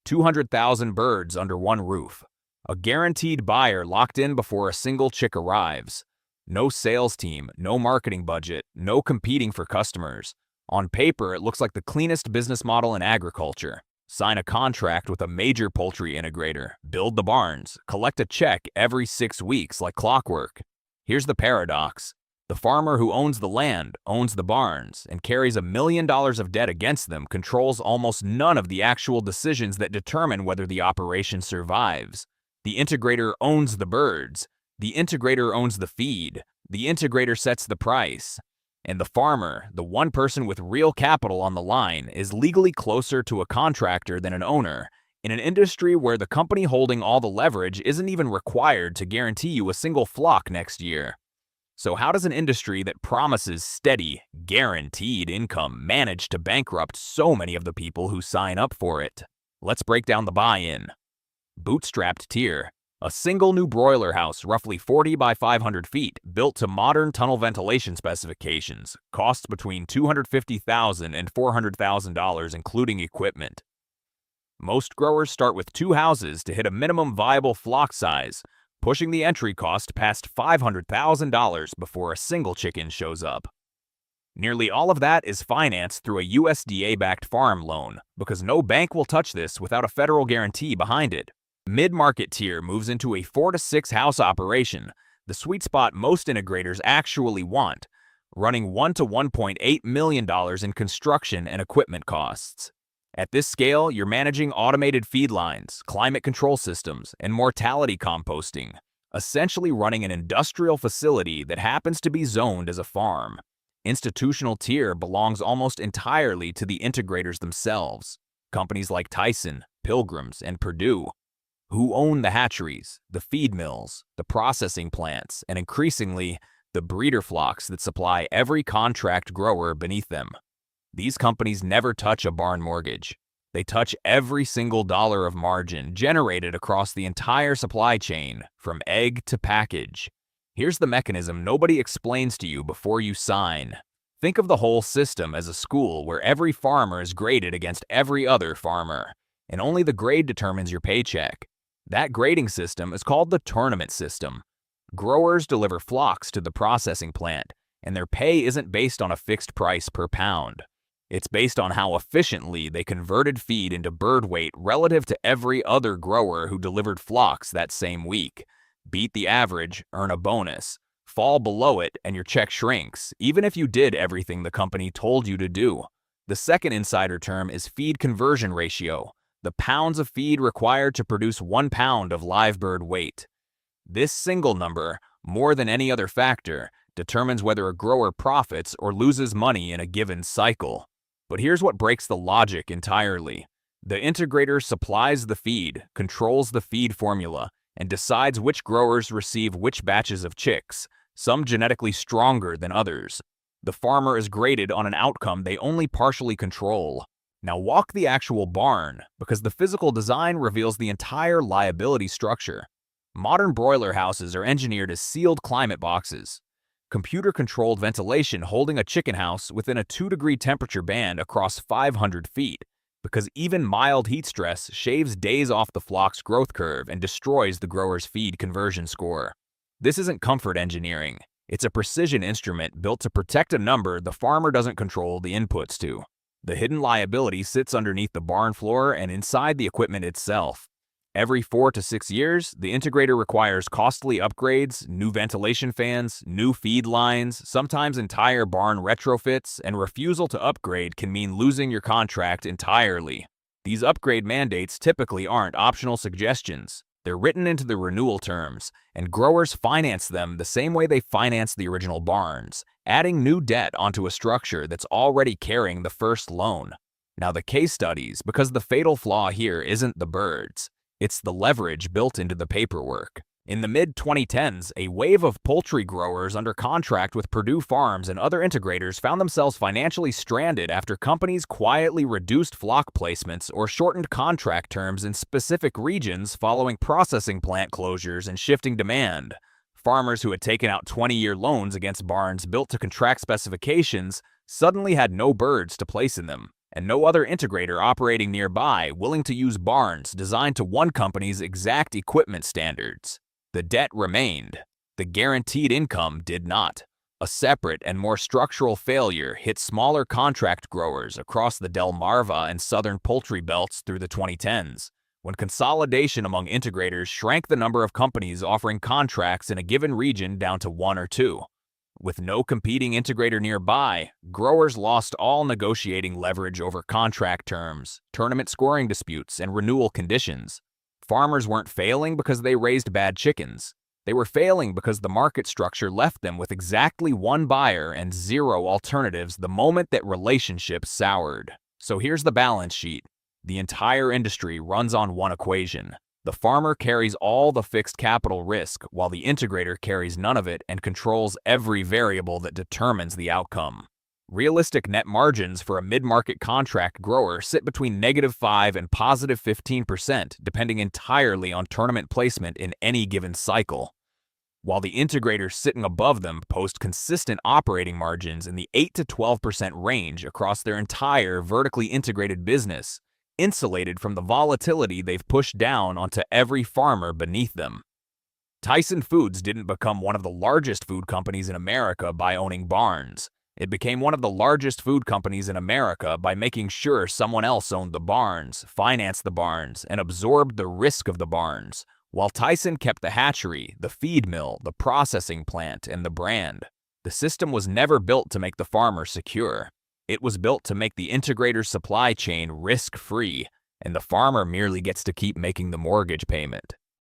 200,000 birds under one roof. A guaranteed buyer locked in before a single chick arrives. No sales team, no marketing budget, no competing for customers. On paper, it looks like the cleanest business model in agriculture. Sign a contract with a major poultry integrator, build the barns, collect a check every 6 weeks like clockwork. Here's the paradox. The farmer who owns the land, owns the barns, and carries $1 million of debt against them controls almost none of the actual decisions that determine whether the operation survives. The integrator owns the birds. The integrator owns the feed. The integrator sets the price. And the farmer, the one person with real capital on the line, is legally closer to a contractor than an owner, in an industry where the company holding all the leverage isn't even required to guarantee you a single flock next year. So how does an industry that promises steady, guaranteed income manage to bankrupt so many of the people who sign up for it? Let's break down the buy-in. Bootstrapped tier. A single new broiler house, roughly 40 by 500 feet, built to modern tunnel ventilation specifications, costs between $250,000 and $400,000 including equipment. Most growers start with 2 houses to hit a minimum viable flock size, pushing the entry cost past $500,000 before a single chicken shows up. Nearly all of that is financed through a USDA-backed farm loan, because no bank will touch this without a federal guarantee behind it. Mid-market tier moves into a 4 to 6 house operation, the sweet spot most integrators actually want, running $1 to $1.8 million in construction and equipment costs. At this scale, you're managing automated feed lines, climate control systems, and mortality composting, essentially running an industrial facility that happens to be zoned as a farm. Institutional tier belongs almost entirely to the integrators themselves, companies like Tyson, Pilgrims, and Purdue, who own the hatcheries, the feed mills, the processing plants, and increasingly, the breeder flocks that supply every contract grower beneath them. These companies never touch a barn mortgage. They touch every single dollar of margin generated across the entire supply chain, from egg to package. Here's the mechanism nobody explains to you before you sign. Think of the whole system as a school where every farmer is graded against every other farmer, and only the grade determines your paycheck. That grading system is called the tournament system. Growers deliver flocks to the processing plant, and their pay isn't based on a fixed price per pound. It's based on how efficiently they converted feed into bird weight relative to every other grower who delivered flocks that same week. Beat the average, earn a bonus. Fall below it, and your check shrinks, even if you did everything the company told you to do. The second insider term is feed conversion ratio, the pounds of feed required to produce 1 pound of live bird weight. This single number, more than any other factor, determines whether a grower profits or loses money in a given cycle. But here's what breaks the logic entirely. The integrator supplies the feed, controls the feed formula, and decides which growers receive which batches of chicks, some genetically stronger than others. The farmer is graded on an outcome they only partially control. Now walk the actual barn, because the physical design reveals the entire liability structure. Modern broiler houses are engineered as sealed climate boxes. Computer-controlled ventilation holding a chicken house within a 2-degree temperature band across 500 feet, because even mild heat stress shaves days off the flock's growth curve and destroys the grower's feed conversion score. This isn't comfort engineering. It's a precision instrument built to protect a number the farmer doesn't control the inputs to. The hidden liability sits underneath the barn floor and inside the equipment itself. Every 4 to 6 years, the integrator requires costly upgrades, new ventilation fans, new feed lines, sometimes entire barn retrofits, and refusal to upgrade can mean losing your contract entirely. These upgrade mandates typically aren't optional suggestions. They're written into the renewal terms, and growers finance them the same way they finance the original barns, adding new debt onto a structure that's already carrying the first loan. Now the case studies, because the fatal flaw here isn't the birds. It's the leverage built into the paperwork. In the mid-2010s, a wave of poultry growers under contract with Purdue Farms and other integrators found themselves financially stranded after companies quietly reduced flock placements or shortened contract terms in specific regions following processing plant closures and shifting demand. Farmers who had taken out 20-year loans against barns built to contract specifications suddenly had no birds to place in them, and no other integrator operating nearby willing to use barns designed to one company's exact equipment standards. The debt remained. The guaranteed income did not. A separate and more structural failure hit smaller contract growers across the Delmarva and southern poultry belts through the 2010s, when consolidation among integrators shrank the number of companies offering contracts in a given region down to one or two. With no competing integrator nearby, growers lost all negotiating leverage over contract terms, tournament scoring disputes, and renewal conditions. Farmers weren't failing because they raised bad chickens. They were failing because the market structure left them with exactly one buyer and zero alternatives the moment that relationships soured. So here's the balance sheet. The entire industry runs on one equation. The farmer carries all the fixed capital risk, while the integrator carries none of it and controls every variable that determines the outcome. Realistic net margins for a mid-market contract grower sit between -5 and +15%, depending entirely on tournament placement in any given cycle, while the integrators sitting above them post consistent operating margins in the 8 to 12% range across their entire vertically integrated business, insulated from the volatility they've pushed down onto every farmer beneath them. Tyson Foods didn't become one of the largest food companies in America by owning barns. It became one of the largest food companies in America by making sure someone else owned the barns, financed the barns, and absorbed the risk of the barns, while Tyson kept the hatchery, the feed mill, the processing plant, and the brand. The system was never built to make the farmer secure. It was built to make the integrator's supply chain risk-free, and the farmer merely gets to keep making the mortgage payment.